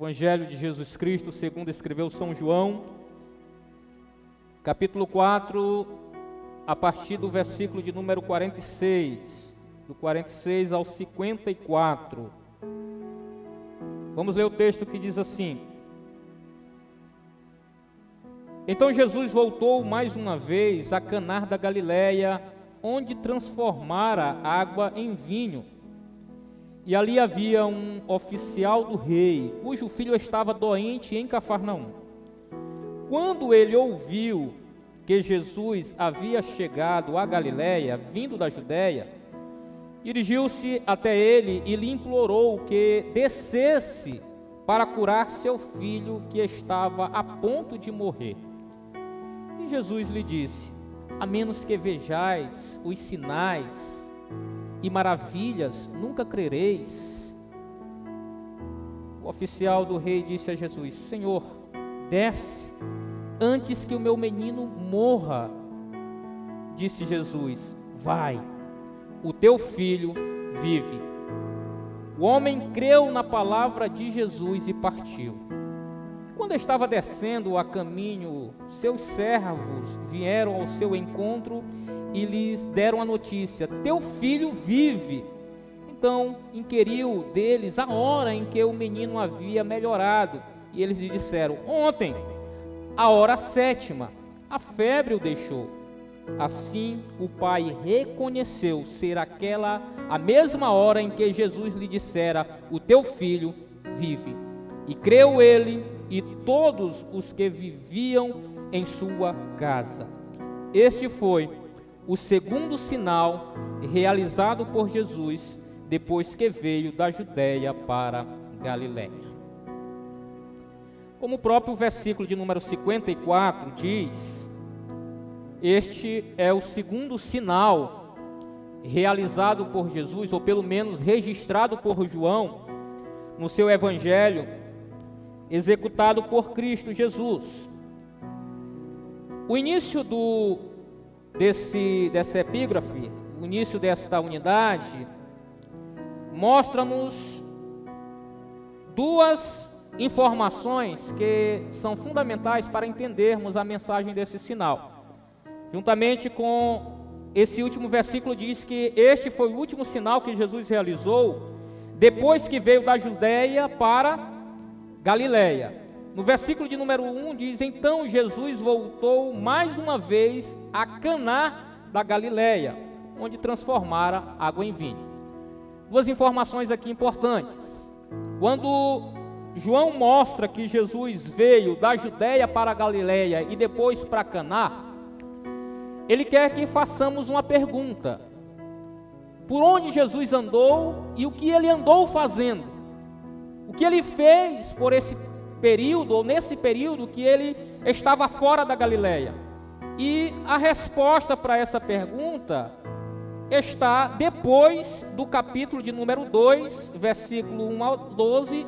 Evangelho de Jesus Cristo, segundo escreveu São João, capítulo 4, a partir do versículo de número 46, do 46 ao 54. Vamos ler o texto que diz assim: Então Jesus voltou mais uma vez a Caná da Galileia, onde transformara água em vinho. E ali havia um oficial do rei, cujo filho estava doente em Cafarnaum. Quando ele ouviu que Jesus havia chegado à Galileia, vindo da Judéia, dirigiu-se até ele e lhe implorou que descesse para curar seu filho, que estava a ponto de morrer. E Jesus lhe disse: a menos que vejais os sinais e maravilhas, nunca crereis. O oficial do rei disse a Jesus: Senhor, desce antes que o meu menino morra. Disse Jesus: vai, o teu filho vive. O homem creu na palavra de Jesus e partiu. Quando estava descendo a caminho, seus servos vieram ao seu encontro e lhes deram a notícia: teu filho vive. Então inquiriu deles a hora em que o menino havia melhorado, e eles lhe disseram: ontem, a hora 7ª, a febre o deixou. Assim o pai reconheceu ser aquela a mesma hora em que Jesus lhe dissera: o teu filho vive. E creu ele e todos os que viviam em sua casa. Este foi o segundo sinal realizado por Jesus depois que veio da Judéia para Galiléia. Como o próprio versículo de número 54 diz, este é o segundo sinal realizado por Jesus, ou pelo menos registrado por João no seu Evangelho, executado por Cristo Jesus. O início dessa epígrafe, o início desta unidade, mostra-nos duas informações que são fundamentais para entendermos a mensagem desse sinal. Juntamente com esse último versículo, diz que este foi o último sinal que Jesus realizou depois que veio da Judéia para Galileia. No versículo de número 1 diz: então Jesus voltou mais uma vez a Caná da Galileia, onde transformara água em vinho. Duas informações aqui importantes. Quando João mostra que Jesus veio da Judéia para a Galileia e depois para Caná, ele quer que façamos uma pergunta: por onde Jesus andou e o que ele andou fazendo? O que ele fez por esse período, ou nesse período que ele estava fora da Galileia? E a resposta para essa pergunta está depois do capítulo de número 2, versículo 1 ao 12,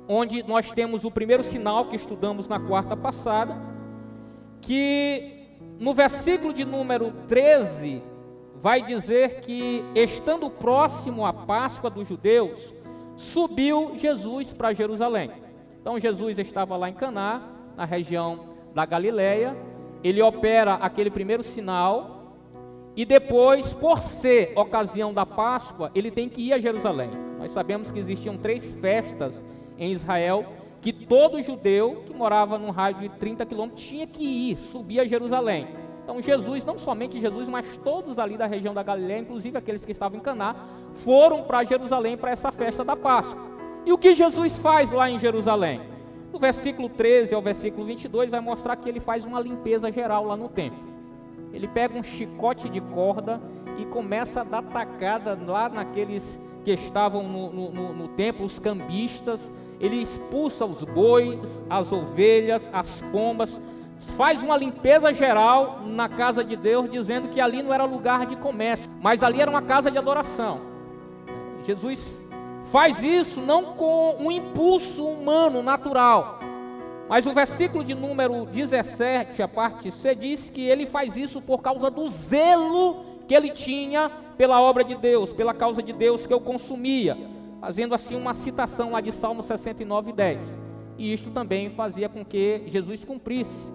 onde nós temos o primeiro sinal que estudamos na quarta passada, que no versículo de número 13 vai dizer que, estando próximo à Páscoa dos judeus, subiu Jesus para Jerusalém. Então Jesus estava lá em Caná, na região da Galileia. Ele opera aquele primeiro sinal e depois, por ser ocasião da Páscoa, ele tem que ir a Jerusalém. Nós sabemos que existiam 3 festas em Israel que todo judeu que morava num raio de 30 quilômetros tinha que ir, subir a Jerusalém. Então Jesus, não somente Jesus, mas todos ali da região da Galileia, inclusive aqueles que estavam em Caná, foram para Jerusalém para essa festa da Páscoa. E o que Jesus faz lá em Jerusalém? No versículo 13 ao versículo 22 vai mostrar que ele faz uma limpeza geral lá no templo. Ele pega um chicote de corda e começa a dar tacada lá naqueles que estavam no templo, os cambistas. Ele expulsa os bois, as ovelhas, as pombas, faz uma limpeza geral na casa de Deus, dizendo que ali não era lugar de comércio, mas ali era uma casa de adoração. Jesus faz isso não com um impulso humano, natural, mas o versículo de número 17, a parte C, diz que ele faz isso por causa do zelo que ele tinha pela obra de Deus, pela causa de Deus que o consumia. fazendo assim uma citação lá de Salmo 69:10. E isto também fazia com que Jesus cumprisse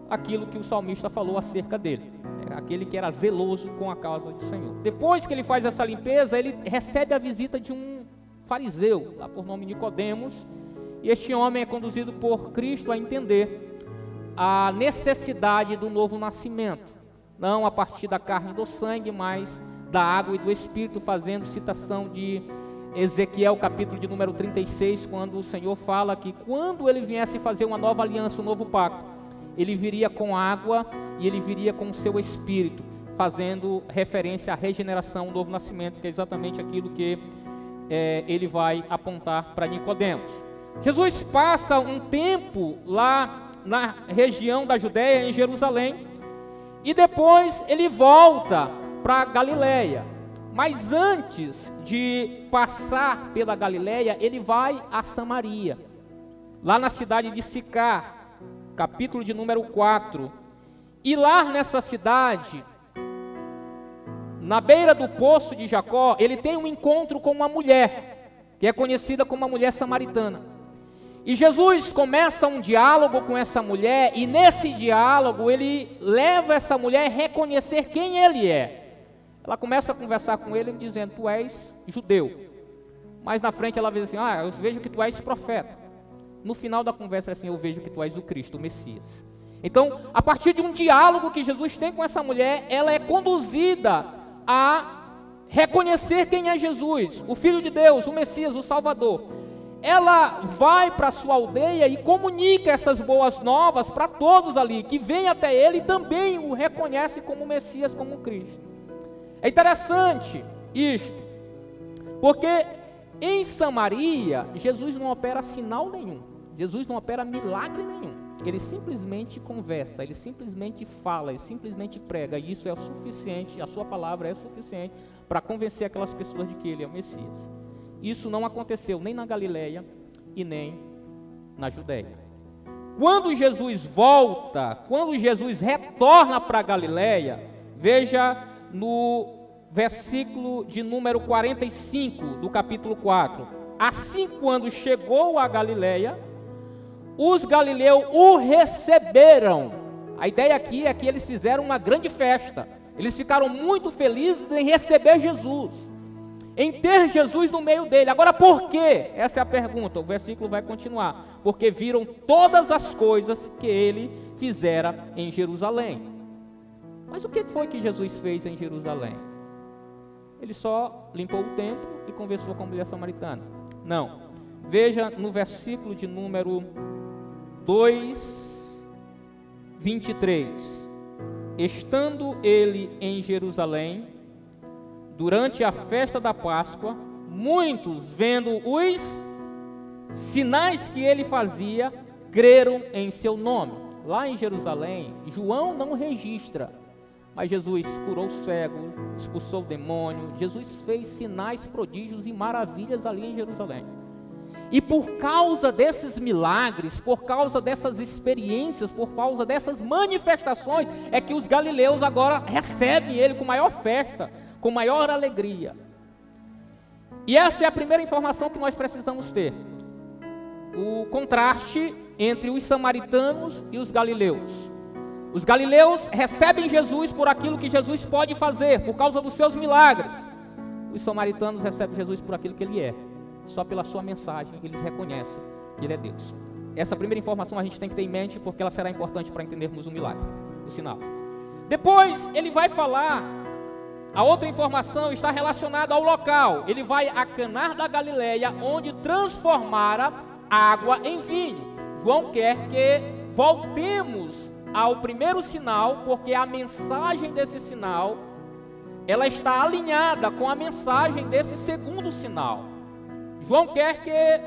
aquilo que o salmista falou acerca dele, aquele que era zeloso com a causa do Senhor. Depois que ele faz essa limpeza, ele recebe a visita de um fariseu, lá por nome Nicodemos, e este homem é conduzido por Cristo a entender a necessidade do novo nascimento, não a partir da carne e do sangue, mas da água e do Espírito, fazendo citação de Ezequiel, capítulo de número 36, quando o Senhor fala que quando ele viesse fazer uma nova aliança, um novo pacto, ele viria com água e ele viria com o seu Espírito, fazendo referência à regeneração, o novo nascimento, que é exatamente aquilo que ele vai apontar para Nicodemos. Jesus passa um tempo lá na região da Judéia, em Jerusalém, e depois ele volta para Galiléia. Mas antes de passar pela Galiléia, ele vai a Samaria, lá na cidade de Sicar, capítulo de número 4. E lá nessa cidade, na beira do poço de Jacó, ele tem um encontro com uma mulher, que é conhecida como a mulher samaritana. E Jesus começa um diálogo com essa mulher, e nesse diálogo ele leva essa mulher a reconhecer quem ele é. Ela começa a conversar com ele dizendo: tu és judeu. Mas na frente ela diz assim: eu vejo que tu és profeta. No final da conversa assim: eu vejo que tu és o Cristo, o Messias. Então, a partir de um diálogo que Jesus tem com essa mulher, ela é conduzida a reconhecer quem é Jesus, o Filho de Deus, o Messias, o Salvador. Ela vai para a sua aldeia e comunica essas boas novas para todos ali, que vêm até ele e também o reconhecem como Messias, como Cristo. É interessante isto, porque em Samaria, Jesus não opera sinal nenhum, Jesus não opera milagre nenhum. Ele simplesmente conversa, ele simplesmente fala, ele simplesmente prega, e isso é o suficiente, a sua palavra é suficiente para convencer aquelas pessoas de que ele é o Messias. Isso não aconteceu nem na Galiléia e nem na Judéia. Quando Jesus volta, quando Jesus retorna para a Galiléia, veja no versículo de número 45 do capítulo 4. Assim, quando chegou a Galiléia, os galileus o receberam. A ideia aqui é que eles fizeram uma grande festa. Eles ficaram muito felizes em receber Jesus, em ter Jesus no meio dele. Agora, por quê? Essa é a pergunta. O versículo vai continuar. Porque viram todas as coisas que ele fizera em Jerusalém. Mas o que foi que Jesus fez em Jerusalém? Ele só limpou o templo e conversou com a mulher samaritana? Não. Veja no versículo de número 2:23. Estando ele em Jerusalém, durante a festa da Páscoa, muitos, vendo os sinais que ele fazia, creram em seu nome. Lá em Jerusalém, João não registra, mas Jesus curou o cego, expulsou o demônio. Jesus fez sinais, prodígios e maravilhas ali em Jerusalém. E por causa desses milagres, por causa dessas experiências, por causa dessas manifestações, é que os galileus agora recebem ele com maior festa, com maior alegria. E essa é a primeira informação que nós precisamos ter. O contraste entre os samaritanos e os galileus. Os galileus recebem Jesus por aquilo que Jesus pode fazer, por causa dos seus milagres. Os samaritanos recebem Jesus por aquilo que ele é. Só pela sua mensagem eles reconhecem que ele é Deus. Essa primeira informação a gente tem que ter em mente, porque ela será importante para entendermos o milagre, o sinal. Depois ele vai falar, a outra informação está relacionada ao local. Ele vai a Caná da Galileia, onde transformara água em vinho. João quer que voltemos ao primeiro sinal, porque a mensagem desse sinal, ela está alinhada com a mensagem desse segundo sinal. João quer que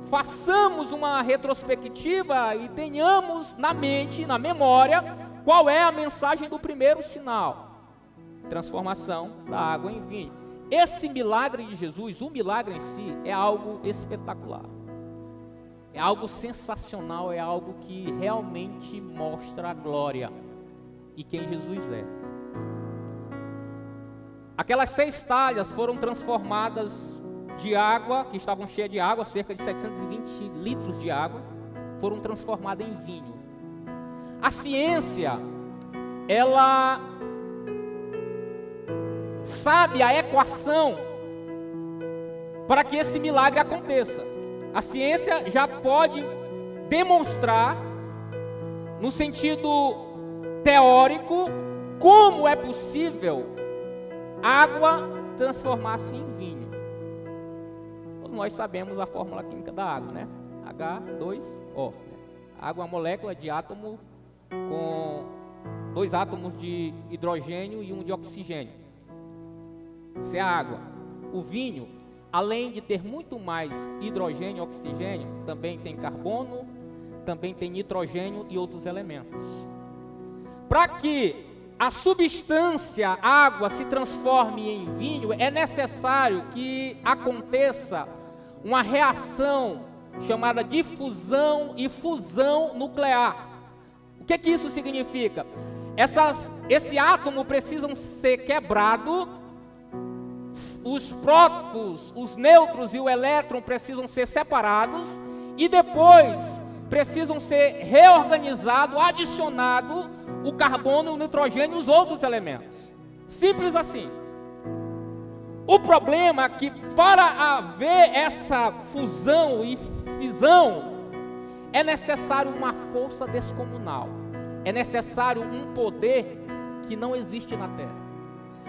façamos uma retrospectiva e tenhamos na mente, na memória, qual é a mensagem do primeiro sinal: transformação da água em vinho. Esse milagre de Jesus, o milagre em si, é algo espetacular, é algo sensacional, é algo que realmente mostra a glória e quem Jesus é. Aquelas 6 talhas foram transformadas de água, que estavam cheias de água, cerca de 720 litros de água, foram transformadas em vinho. A ciência, ela sabe a equação para que esse milagre aconteça. A ciência já pode demonstrar, no sentido teórico, como é possível água transformar-se em vinho. Todos nós sabemos a fórmula química da água, né? H2O. Água é uma molécula de átomo com 2 átomos de hidrogênio e 1 de oxigênio. Isso é a água. O vinho, além de ter muito mais hidrogênio e oxigênio, também tem carbono, também tem nitrogênio e outros elementos. Para que a substância água se transforme em vinho, é necessário que aconteça uma reação chamada de fusão e fusão nuclear. O que isso significa? Esse átomo precisam ser quebrado, os prótons, os nêutrons e o elétron precisam ser separados e depois precisam ser reorganizados, adicionado o carbono, o nitrogênio e os outros elementos. Simples assim. O problema é que para haver essa fusão e fisão, é necessário uma força descomunal. É necessário um poder que não existe na Terra.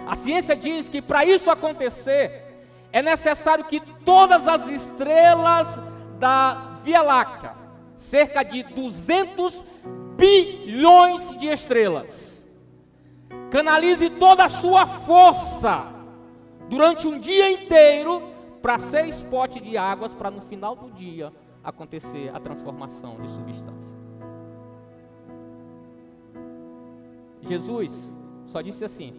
A ciência diz que para isso acontecer, é necessário que todas as estrelas da Via Láctea, cerca de 200 bilhões de estrelas, canalize toda a sua força durante um dia inteiro para ser spot de águas, para no final do dia acontecer a transformação de substância. Jesus só disse assim: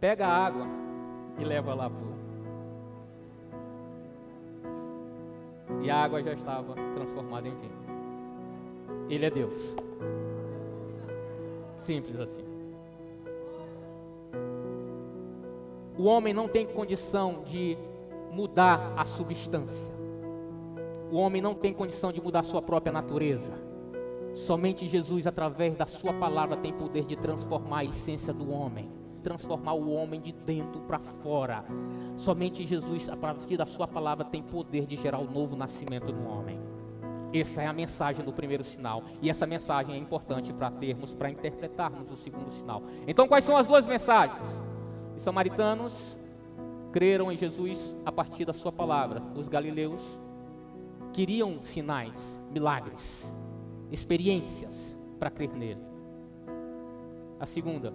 pega a água e leva lá pro... E a água já estava transformada em vinho. Ele é Deus. Simples assim. O homem não tem condição de mudar a substância. O homem não tem condição de mudar a sua própria natureza. Somente Jesus, através da sua palavra, tem poder de transformar a essência do homem, transformar o homem de dentro para fora. Somente Jesus, a partir da sua palavra, tem poder de gerar o novo nascimento no homem. Essa é a mensagem do primeiro sinal. E essa mensagem é importante para interpretarmos o segundo sinal. Então, quais são as duas mensagens? Os samaritanos creram em Jesus a partir da sua palavra. Os galileus queriam sinais, milagres, experiências para crer nele. A segunda,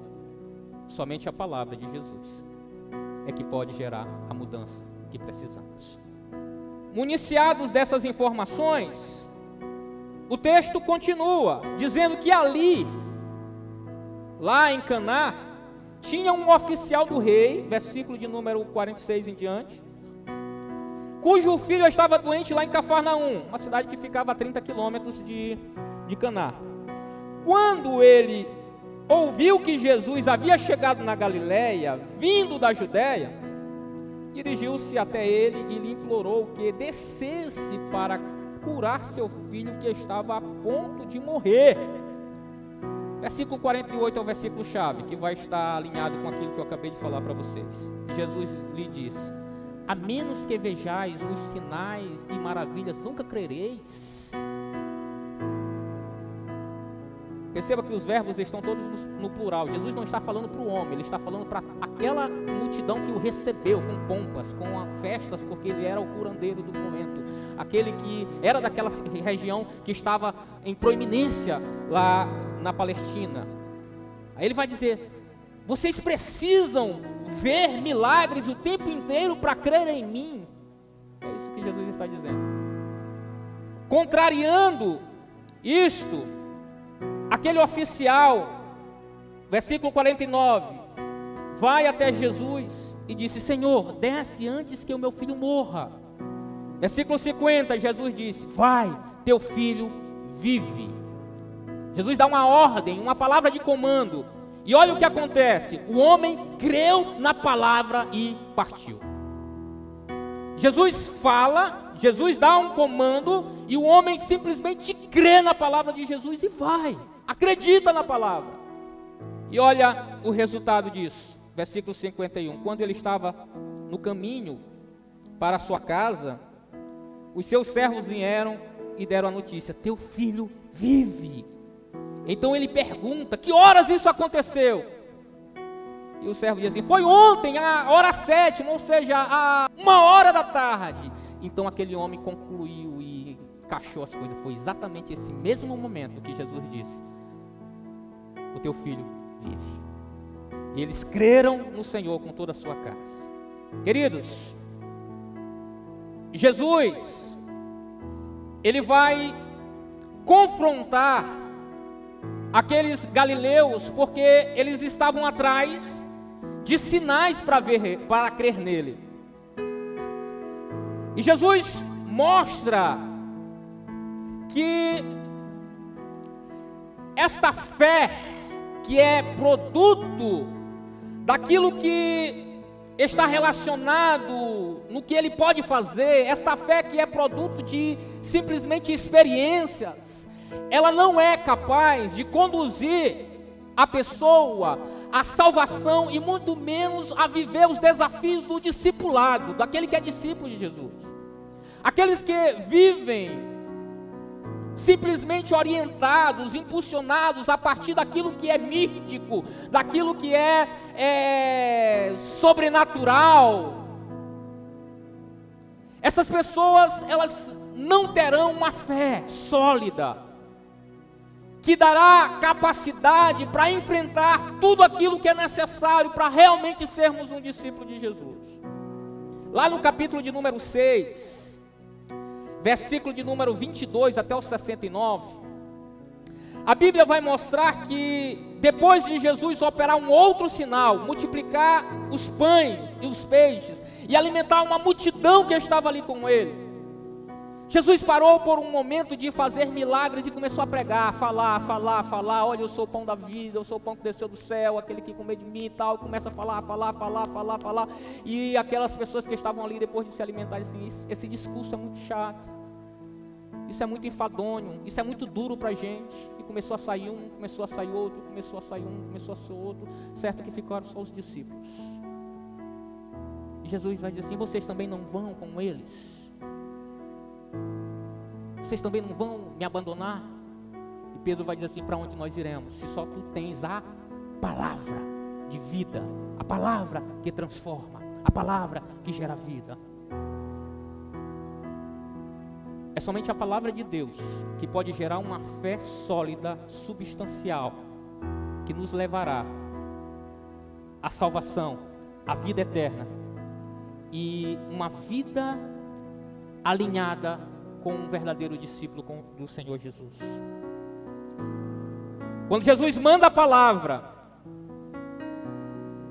somente a palavra de Jesus é que pode gerar a mudança que precisamos. Municiados dessas informações, o texto continua dizendo que ali, lá em Caná, tinha um oficial do rei, versículo de número 46 em diante, cujo filho estava doente lá em Cafarnaum, uma cidade que ficava a 30 quilômetros de Caná. Quando ele ouviu que Jesus havia chegado na Galileia, vindo da Judéia, dirigiu-se até ele e lhe implorou que descesse para curar seu filho que estava a ponto de morrer. Versículo 48 é o versículo chave, que vai estar alinhado com aquilo que eu acabei de falar para vocês. Jesus lhe disse: a menos que vejais os sinais e maravilhas, nunca crereis. Perceba que os verbos estão todos no plural. Jesus não está falando para o homem, ele está falando para aquela multidão que o recebeu com pompas, com festas, porque ele era o curandeiro do momento, aquele que era daquela região que estava em proeminência lá na Palestina. Aí ele vai dizer: vocês precisam ver milagres o tempo inteiro para crer em mim. É isso que Jesus está dizendo. Contrariando isto, aquele oficial, versículo 49, vai até Jesus e disse: Senhor, desce antes que o meu filho morra. Versículo 50, Jesus disse: vai, teu filho vive. Jesus dá uma ordem, uma palavra de comando, e olha o que acontece: o homem creu na palavra e partiu. Jesus fala, Jesus dá um comando e o homem simplesmente crê na palavra de Jesus e vai, acredita na palavra. E olha o resultado disso, versículo 51. Quando ele estava no caminho para a sua casa, os seus servos vieram e deram a notícia: teu filho vive. Então ele pergunta: que horas isso aconteceu? E o servo diz assim: foi ontem, a hora 7, ou seja, a 1h da tarde. Então aquele homem concluiu e encaixou as coisas. Foi exatamente esse mesmo momento que Jesus disse: o teu filho vive. E eles creram no Senhor com toda a sua casa. Queridos, Jesus, ele vai confrontar aqueles galileus, porque eles estavam atrás de sinais para crer nele. E Jesus mostra que esta fé, que é produto daquilo que está relacionado no que ele pode fazer, esta fé que é produto de simplesmente experiências, ela não é capaz de conduzir a pessoa à salvação e muito menos a viver os desafios do discipulado, daquele que é discípulo de Jesus. Aqueles que vivem simplesmente orientados, impulsionados a partir daquilo que é místico, daquilo que é sobrenatural. Essas pessoas, elas não terão uma fé sólida, que dará capacidade para enfrentar tudo aquilo que é necessário para realmente sermos um discípulo de Jesus. Lá no capítulo de número 6, versículo de número 22 até o 69, a Bíblia vai mostrar que depois de Jesus operar um outro sinal, multiplicar os pães e os peixes e alimentar uma multidão que estava ali com ele, Jesus parou por um momento de fazer milagres e começou a pregar, falar, olha, eu sou o pão da vida, eu sou o pão que desceu do céu, aquele que comeu de mim e tal, e começa a falar, e aquelas pessoas que estavam ali depois de se alimentar, assim, esse discurso é muito chato, isso é muito enfadonho, isso é muito duro pra gente, e começou a sair um, começou a sair outro, começou a sair um, começou a sair outro, certo que ficaram só os discípulos, e Jesus vai dizer assim: vocês também não vão com eles? Vocês também não vão me abandonar? E Pedro vai dizer assim: para onde nós iremos, se só tu tens a palavra de vida, a palavra que transforma, a palavra que gera vida. É somente a palavra de Deus que pode gerar uma fé sólida, substancial, que nos levará à salvação, à vida eterna e uma vida alinhada com um verdadeiro discípulo do Senhor Jesus. Quando Jesus manda a palavra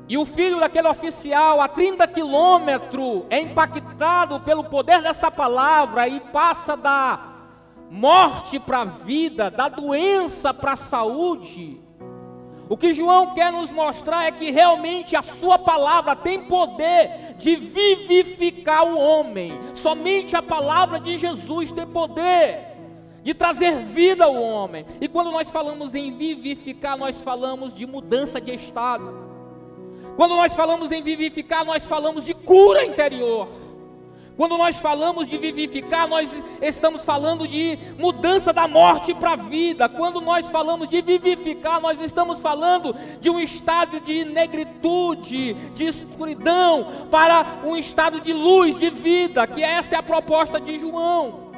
e o filho daquele oficial a 30 quilômetros é impactado pelo poder dessa palavra e passa da morte para a vida, da doença para a saúde, o que João quer nos mostrar é que realmente a sua palavra tem poder de vivificar o homem. Somente a palavra de Jesus tem poder de trazer vida ao homem. E quando nós falamos em vivificar, nós falamos de mudança de estado. Quando nós falamos em vivificar, nós falamos de cura interior. Quando nós falamos de vivificar, nós estamos falando de mudança da morte para a vida. Quando nós falamos de vivificar, nós estamos falando de um estado de negritude, de escuridão, para um estado de luz, de vida, que esta é a proposta de João.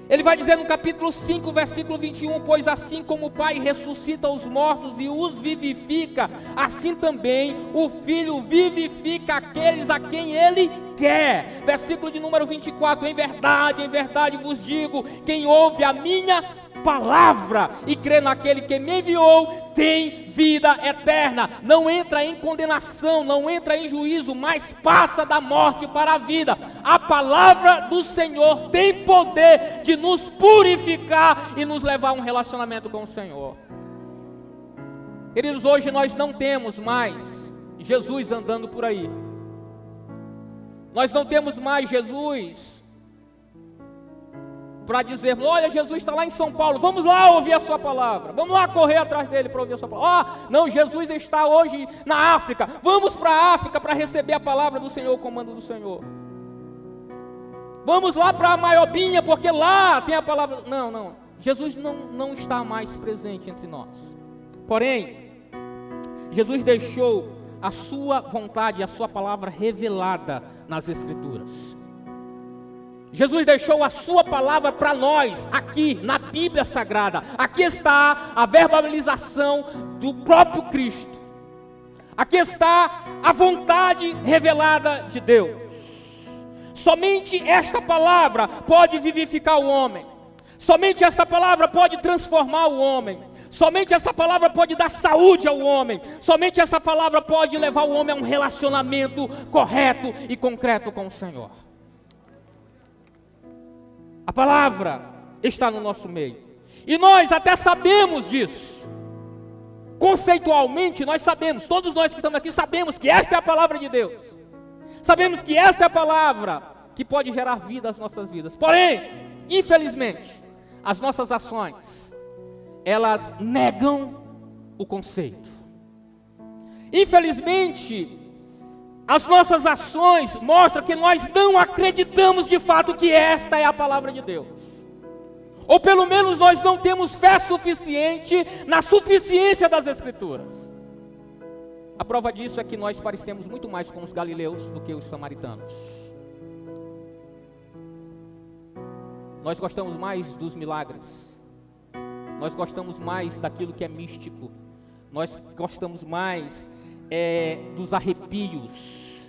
Ele vai dizer no capítulo 5, versículo 21, pois assim como o Pai ressuscita os mortos e os vivifica, assim também o Filho vivifica aqueles a quem Ele quer. Versículo de número 24, em verdade vos digo, quem ouve a minha palavra e crê naquele que me enviou, tem vida eterna, não entra em condenação, não entra em juízo, mas passa da morte para a vida. A palavra do Senhor tem poder de nos purificar e nos levar a um relacionamento com o Senhor. Queridos, hoje nós não temos mais Jesus andando por aí. Nós não temos mais Jesus para dizer, olha, Jesus está lá em São Paulo, vamos lá ouvir a sua palavra, vamos lá correr atrás dele para ouvir a sua palavra. Não, Jesus está hoje na África, vamos para a África para receber a palavra do Senhor, o comando do Senhor. Vamos lá para a Maiobinha, porque lá tem a palavra. Não, Jesus não está mais presente entre nós. Porém, Jesus deixou a sua vontade, a sua palavra revelada nas Escrituras. Jesus deixou a sua palavra para nós, aqui na Bíblia Sagrada. Aqui está a verbalização do próprio Cristo. Aqui está a vontade revelada de Deus. Somente esta palavra pode vivificar o homem. Somente esta palavra pode transformar o homem. Somente essa palavra pode dar saúde ao homem. Somente essa palavra pode levar o homem a um relacionamento correto e concreto com o Senhor. A palavra está no nosso meio. E nós até sabemos disso. Conceitualmente nós sabemos, todos nós que estamos aqui sabemos que esta é a palavra de Deus. Sabemos que esta é a palavra que pode gerar vida às nossas vidas. Porém, infelizmente, as nossas ações, elas negam o conceito. Infelizmente, as nossas ações mostram que nós não acreditamos de fato que esta é a palavra de Deus. Ou pelo menos nós não temos fé suficiente na suficiência das Escrituras. A prova disso é que nós parecemos muito mais com os galileus do que os samaritanos. Nós gostamos mais dos milagres. Nós gostamos mais daquilo que é místico. Nós gostamos mais dos arrepios.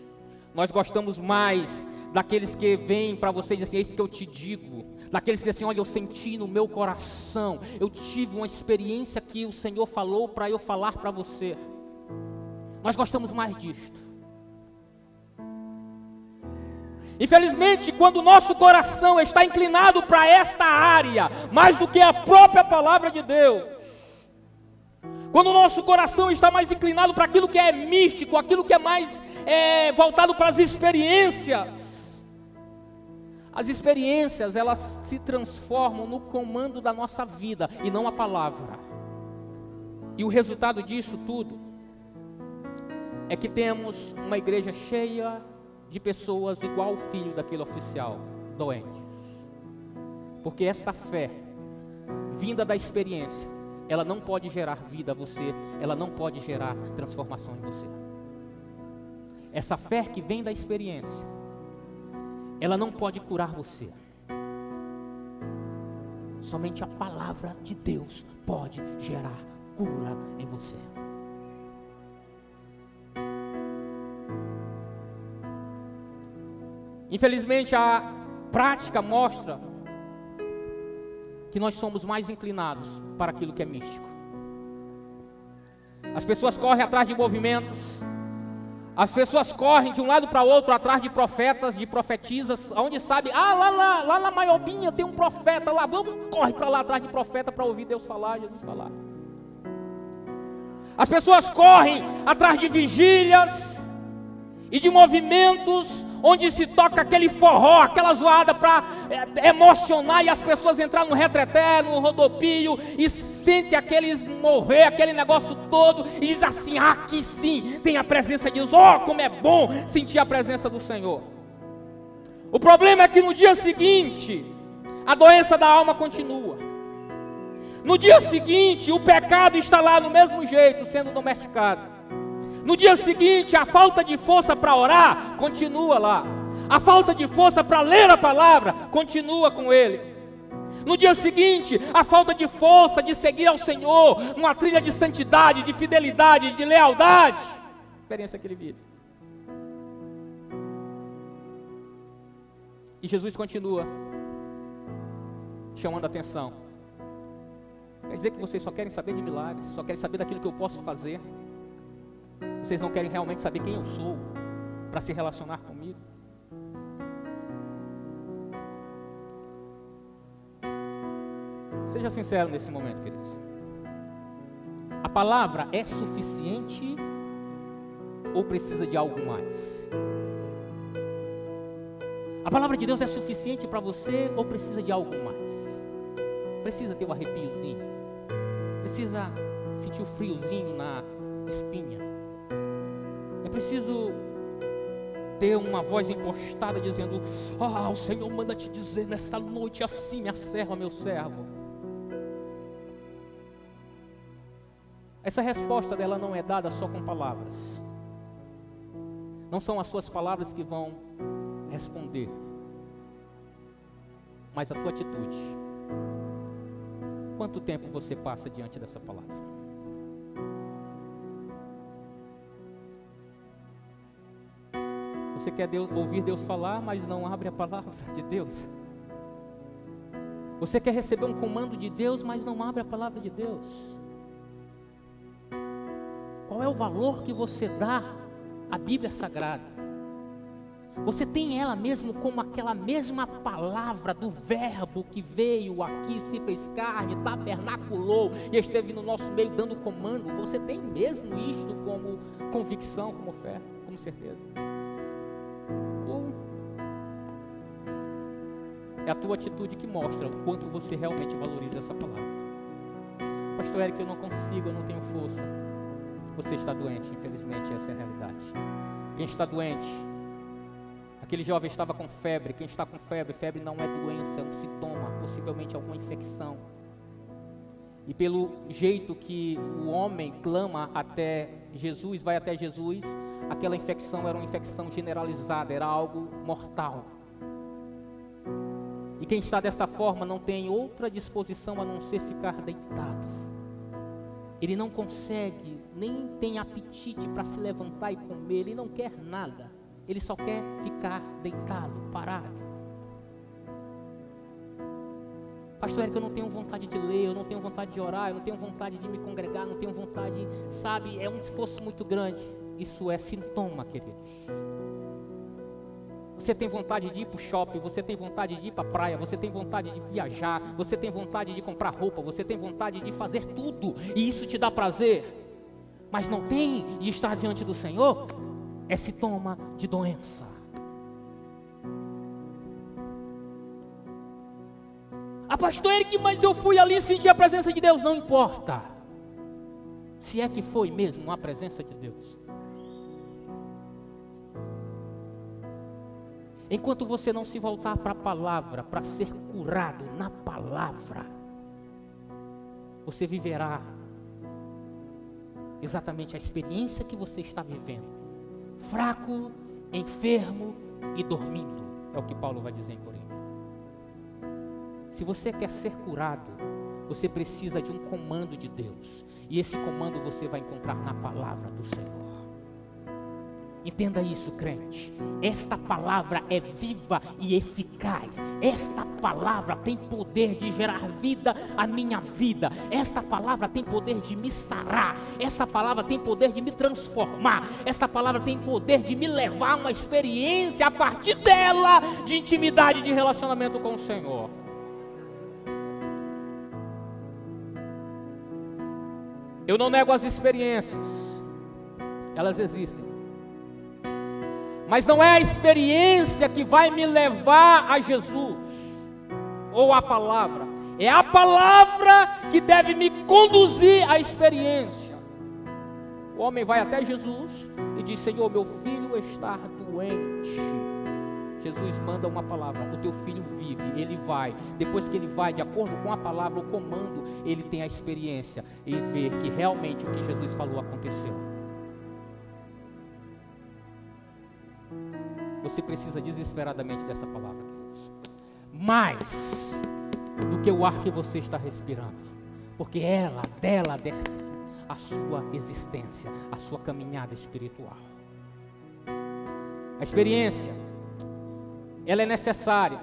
Nós gostamos mais daqueles que vêm para vocês assim, é isso que eu te digo. Daqueles que dizem assim, olha, eu senti no meu coração, eu tive uma experiência que o Senhor falou para eu falar para você. Nós gostamos mais disto. Infelizmente, quando o nosso coração está inclinado para esta área, mais do que a própria palavra de Deus, quando o nosso coração está mais inclinado para aquilo que é místico, aquilo que é mais voltado para as experiências elas se transformam no comando da nossa vida e não a palavra. E o resultado disso tudo é que temos uma igreja cheia de pessoas igual ao filho daquele oficial, doentes. Porque essa fé, vinda da experiência, ela não pode gerar vida a você, ela não pode gerar transformação em você. Essa fé que vem da experiência, ela não pode curar você. Somente a palavra de Deus pode gerar cura em você. Infelizmente, a prática mostra que nós somos mais inclinados para aquilo que é místico. As pessoas correm atrás de movimentos, as pessoas correm de um lado para o outro atrás de profetas, de profetisas, onde sabe, lá na Maiobinha tem um profeta lá, corre para lá atrás de profeta para ouvir Deus falar, Jesus falar. As pessoas correm atrás de vigílias e de movimentos onde se toca aquele forró, aquela zoada para emocionar e as pessoas entrar no retreté, no rodopio e sente aqueles mover, aquele negócio todo e diz assim, aqui sim tem a presença de Deus, como é bom sentir a presença do Senhor. O problema é que no dia seguinte a doença da alma continua. No dia seguinte o pecado está lá no mesmo jeito sendo domesticado. No dia seguinte, a falta de força para orar, continua lá. A falta de força para ler a palavra, continua com ele. No dia seguinte, a falta de força de seguir ao Senhor, uma trilha de santidade, de fidelidade, de lealdade. Experiência que ele vive. E Jesus continua chamando a atenção. Quer dizer que vocês só querem saber de milagres, só querem saber daquilo que eu posso fazer. Vocês não querem realmente saber quem eu sou para se relacionar comigo? Seja sincero nesse momento, queridos. A palavra é suficiente ou precisa de algo mais? A palavra de Deus é suficiente para você ou precisa de algo mais? Precisa ter um arrepiozinho? Precisa sentir o friozinho na espinha? É preciso ter uma voz impostada dizendo: o Senhor manda te dizer nesta noite assim, minha serva, meu servo. Essa resposta dela não é dada só com palavras. Não são as suas palavras que vão responder, mas a tua atitude. Quanto tempo você passa diante dessa palavra? Você quer ouvir Deus falar, mas não abre a palavra de Deus? Você quer receber um comando de Deus, mas não abre a palavra de Deus? Qual é o valor que você dá à Bíblia Sagrada? Você tem ela mesmo como aquela mesma palavra do verbo que veio aqui, se fez carne, tabernaculou e esteve no nosso meio dando comando? Você tem mesmo isto como convicção, como fé, como certeza? Ou é a tua atitude que mostra o quanto você realmente valoriza essa palavra? Pastor Eric, eu não consigo, eu não tenho força. Você está doente, infelizmente essa é a realidade. Quem está doente? Aquele jovem estava com febre. Quem está com febre, febre não é doença, é um sintoma, possivelmente alguma infecção. E pelo jeito que o homem clama até Jesus, vai até Jesus, aquela infecção era uma infecção generalizada, era algo mortal. E quem está dessa forma não tem outra disposição a não ser ficar deitado. Ele não consegue, nem tem apetite para se levantar e comer, ele não quer nada. Ele só quer ficar deitado, parado. Pastor Eric, eu não tenho vontade de ler, eu não tenho vontade de orar, eu não tenho vontade de me congregar, não tenho vontade, sabe, é um esforço muito grande. Isso é sintoma, queridos. Você tem vontade de ir para o shopping, você tem vontade de ir para a praia, você tem vontade de viajar, você tem vontade de comprar roupa, você tem vontade de fazer tudo, e isso te dá prazer, mas não tem, e estar diante do Senhor é sintoma de doença. Pastor Eric, mas eu fui ali e senti a presença de Deus. Não importa, se é que foi mesmo a presença de Deus. Enquanto você não se voltar para a palavra, para ser curado na palavra, você viverá exatamente a experiência que você está vivendo. Fraco, enfermo e dormindo. É o que Paulo vai dizer em Coríntios. Se você quer ser curado, você precisa de um comando de Deus. E esse comando você vai encontrar na palavra do Senhor. Entenda isso, crente. Esta palavra é viva e eficaz. Esta palavra tem poder de gerar vida à minha vida. Esta palavra tem poder de me sarar. Essa palavra tem poder de me transformar. Esta palavra tem poder de me levar a uma experiência a partir dela de intimidade, de relacionamento com o Senhor. Eu não nego as experiências. Elas existem. Mas não é a experiência que vai me levar a Jesus, ou a palavra. É a palavra que deve me conduzir à experiência. O homem vai até Jesus e diz: Senhor, meu filho está doente. Jesus manda uma palavra: o teu filho vive. Ele vai. Depois que ele vai, de acordo com a palavra, o comando, ele tem a experiência e vê que realmente o que Jesus falou aconteceu. Você precisa desesperadamente dessa palavra, queridos. Mais do que o ar que você está respirando. Porque dela define a sua existência, a sua caminhada espiritual. A experiência, ela é necessária,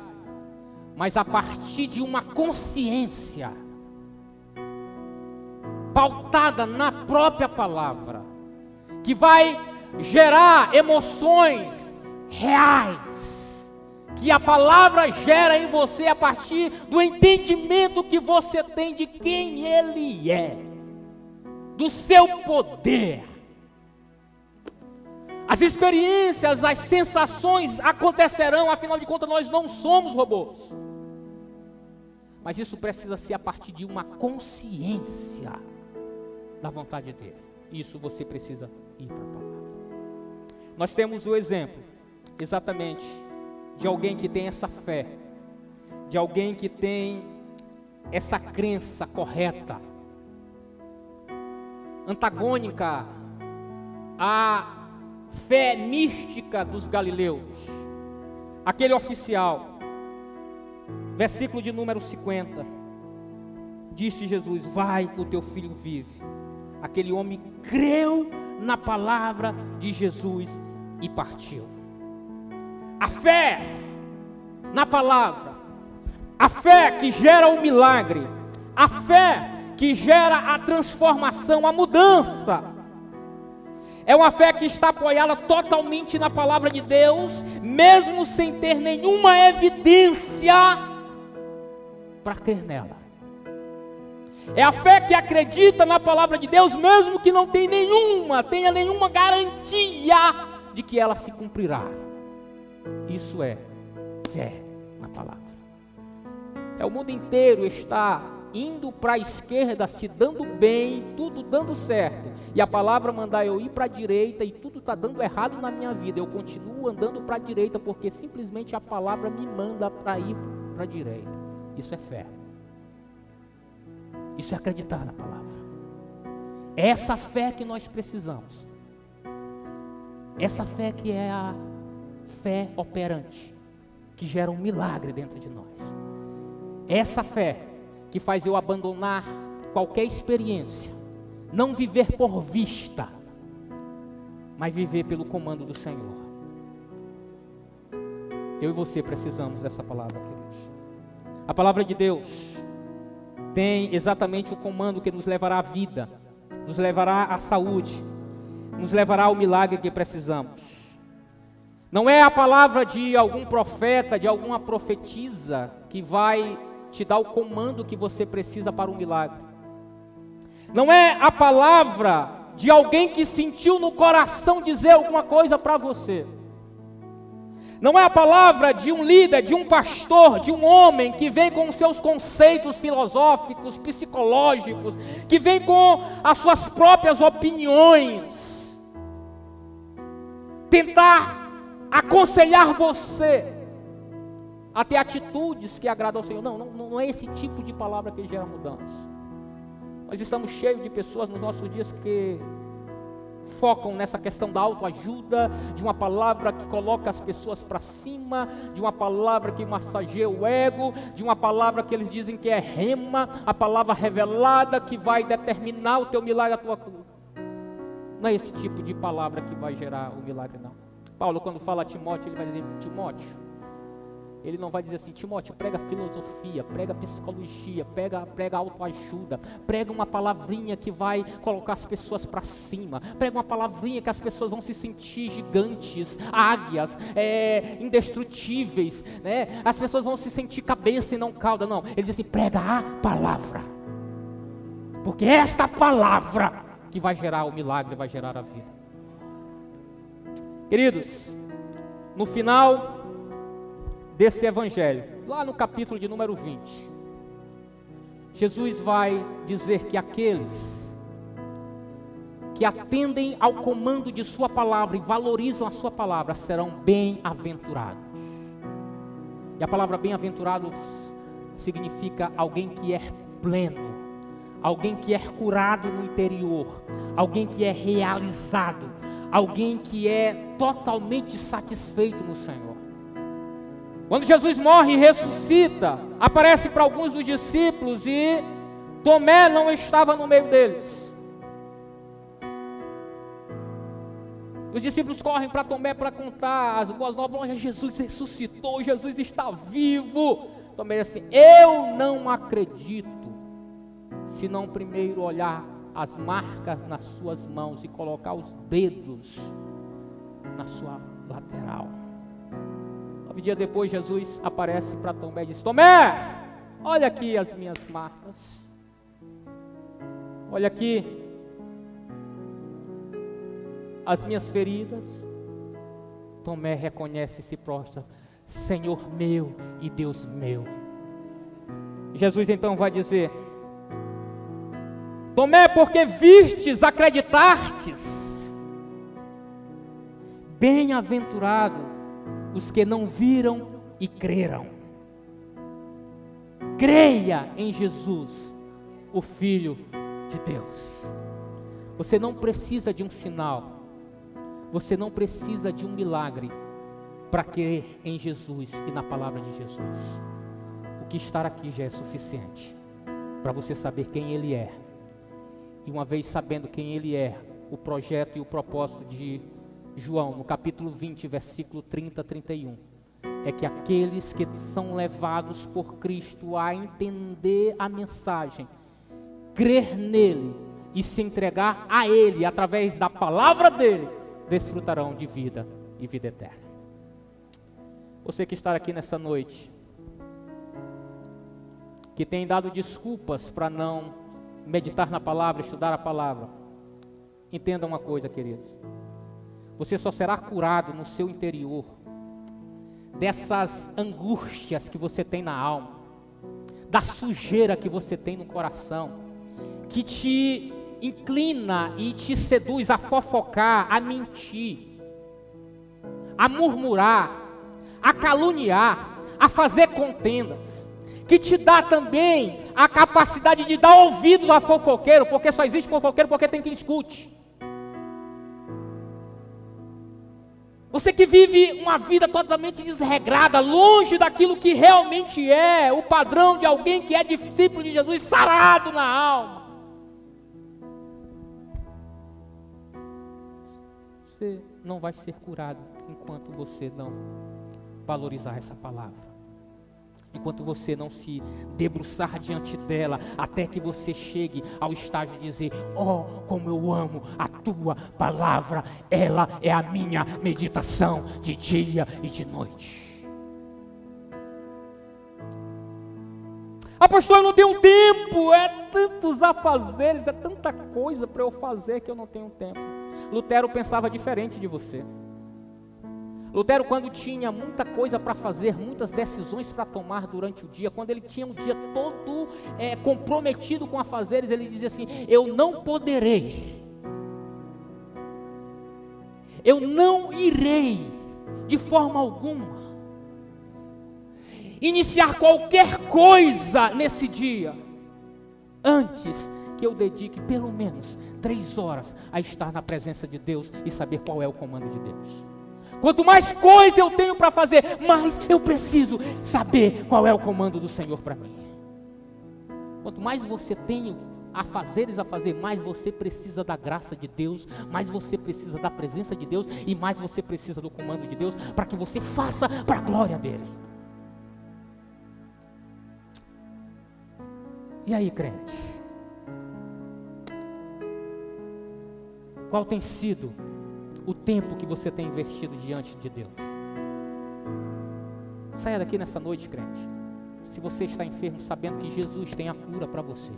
mas a partir de uma consciência pautada na própria palavra, que vai gerar emoções reais, que a palavra gera em você a partir do entendimento que você tem de quem Ele é, do seu poder. As experiências, as sensações acontecerão, afinal de contas nós não somos robôs. Mas isso precisa ser a partir de uma consciência da vontade dele. Isso você precisa ir para a palavra. Nós temos o exemplo, exatamente, de alguém que tem essa fé, de alguém que tem essa crença correta, antagônica à fé mística dos galileus. Aquele oficial, versículo de número 50, disse Jesus: vai, o teu filho vive. Aquele homem creu na palavra de Jesus e partiu. A fé na palavra, a fé que gera o milagre, a fé que gera a transformação, a mudança, é uma fé que está apoiada totalmente na palavra de Deus, mesmo sem ter nenhuma evidência para crer nela. É a fé que acredita na palavra de Deus, mesmo que não tenha nenhuma garantia de que ela se cumprirá. Isso é fé na palavra. O mundo inteiro está indo para a esquerda, se dando bem, tudo dando certo, e a palavra mandar eu ir para a direita e tudo está dando errado na minha vida. Eu continuo andando para a direita porque simplesmente a palavra me manda para ir para a direita. Isso é fé. Isso é acreditar na palavra. É essa fé que nós precisamos. Essa fé que é a fé operante, que gera um milagre dentro de nós. Essa fé que faz eu abandonar qualquer experiência, não viver por vista, mas viver pelo comando do Senhor. Eu e você precisamos dessa palavra, queridos. A palavra de Deus tem exatamente o comando que nos levará à vida, nos levará à saúde, nos levará ao milagre que precisamos. Não é a palavra de algum profeta, de alguma profetisa que vai te dar o comando que você precisa para o milagre. Não é a palavra de alguém que sentiu no coração dizer alguma coisa para você. Não é a palavra de um líder, de um pastor, de um homem que vem com os seus conceitos filosóficos, psicológicos, que vem com as suas próprias opiniões, tentar aconselhar você a ter atitudes que agradam ao Senhor. Não é esse tipo de palavra que gera mudança. Nós estamos cheios de pessoas nos nossos dias que focam nessa questão da autoajuda, de uma palavra que coloca as pessoas para cima, de uma palavra que massageia o ego, de uma palavra que eles dizem que é rema, a palavra revelada que vai determinar o teu milagre, a tua cura. Não é esse tipo de palavra que vai gerar o milagre, não. Paulo, quando fala a Timóteo, ele vai dizer: Timóteo, ele não vai dizer assim: Timóteo, prega filosofia, prega psicologia, prega autoajuda, prega uma palavrinha que vai colocar as pessoas para cima, prega uma palavrinha que as pessoas vão se sentir gigantes, águias, indestrutíveis, né? As pessoas vão se sentir cabeça e não cauda. Não, ele diz assim: prega a palavra, porque é esta palavra que vai gerar o milagre, vai gerar a vida. Queridos, no final desse evangelho, lá no capítulo de número 20, Jesus vai dizer que aqueles que atendem ao comando de sua palavra e valorizam a sua palavra serão bem-aventurados. E a palavra bem-aventurado significa alguém que é pleno, alguém que é curado no interior, alguém que é realizado, alguém que é totalmente satisfeito no Senhor. Quando Jesus morre e ressuscita, aparece para alguns dos discípulos e Tomé não estava no meio deles. Os discípulos correm para Tomé para contar as boas novas: olha, Jesus ressuscitou, Jesus está vivo. Tomé diz assim: eu não acredito, se não primeiro olhar as marcas nas suas mãos e colocar os dedos na sua lateral. 9 dias depois, Jesus aparece para Tomé e diz: Tomé, olha aqui as minhas marcas, olha aqui as minhas feridas, Tomé reconhece e se prostra: Senhor meu e Deus meu. Jesus então vai dizer: Tomé, porque vistes, acreditastes. Bem-aventurado os que não viram e creram. Creia em Jesus, o Filho de Deus. Você não precisa de um sinal, você não precisa de um milagre para crer em Jesus e na palavra de Jesus. O que estar aqui já é suficiente para você saber quem Ele é. E uma vez sabendo quem Ele é, o projeto e o propósito de João, no capítulo 20, versículo 30 a 31, é que aqueles que são levados por Cristo a entender a mensagem, crer nele e se entregar a Ele através da palavra dele, desfrutarão de vida e vida eterna. Você que está aqui nessa noite, que tem dado desculpas para não meditar na palavra, estudar a palavra, entenda uma coisa, queridos: você só será curado no seu interior dessas angústias que você tem na alma, da sujeira que você tem no coração, que te inclina e te seduz a fofocar, a mentir, a murmurar, a caluniar, a fazer contendas, que te dá também a capacidade de dar ouvidos a fofoqueiro, porque só existe fofoqueiro porque tem quem escute. Você que vive uma vida totalmente desregrada, longe daquilo que realmente é o padrão de alguém que é discípulo de Jesus, sarado na alma. Você não vai ser curado enquanto você não valorizar essa palavra, enquanto você não se debruçar diante dela, até que você chegue ao estágio de dizer: oh, como eu amo a tua palavra, ela é a minha meditação de dia e de noite. Ah, pastor, eu não tenho tempo, é tantos afazeres, é tanta coisa para eu fazer que eu não tenho tempo. Lutero pensava diferente de você. Lutero, quando tinha muita coisa para fazer, muitas decisões para tomar durante o dia, quando ele tinha um dia todo comprometido com afazeres, ele dizia assim: eu não poderei, eu não irei de forma alguma iniciar qualquer coisa nesse dia antes que eu dedique pelo menos 3 horas a estar na presença de Deus e saber qual é o comando de Deus. Quanto mais coisa eu tenho para fazer, mais eu preciso saber qual é o comando do Senhor para mim. Quanto mais você tem afazeres a fazer, mais você precisa da graça de Deus, mais você precisa da presença de Deus e mais você precisa do comando de Deus para que você faça para a glória dele. E aí, crente? Qual tem sido o tempo que você tem investido diante de Deus? Saia daqui nessa noite, crente, se você está enfermo, sabendo que Jesus tem a cura para você,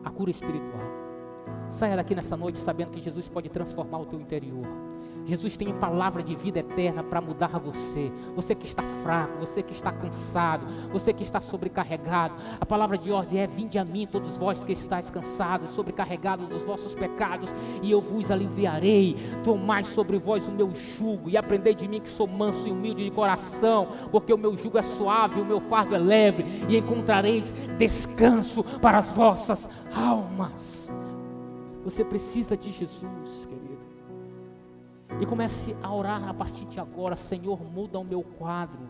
a cura espiritual. Saia daqui nessa noite sabendo que Jesus pode transformar o teu interior. Jesus tem palavra de vida eterna para mudar você. Você que está fraco, você que está cansado, você que está sobrecarregado. A palavra de ordem é: vinde a mim todos vós que estáis cansados, sobrecarregados dos vossos pecados, e eu vos aliviarei. Tomai sobre vós o meu jugo e aprendei de mim, que sou manso e humilde de coração, porque o meu jugo é suave, o meu fardo é leve, e encontrareis descanso para as vossas almas. Você precisa de Jesus, querido. E comece a orar a partir de agora: Senhor, muda o meu quadro.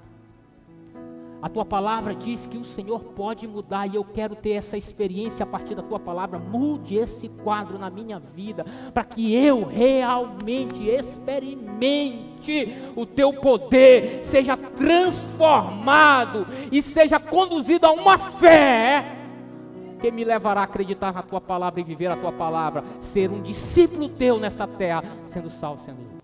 A tua palavra diz que o Senhor pode mudar, e eu quero ter essa experiência a partir da tua palavra. Mude esse quadro na minha vida, para que eu realmente experimente o teu poder, seja transformado e seja conduzido a uma fé que me levará a acreditar na tua palavra e viver a tua palavra, ser um discípulo teu nesta terra, sendo sal, sendo luz.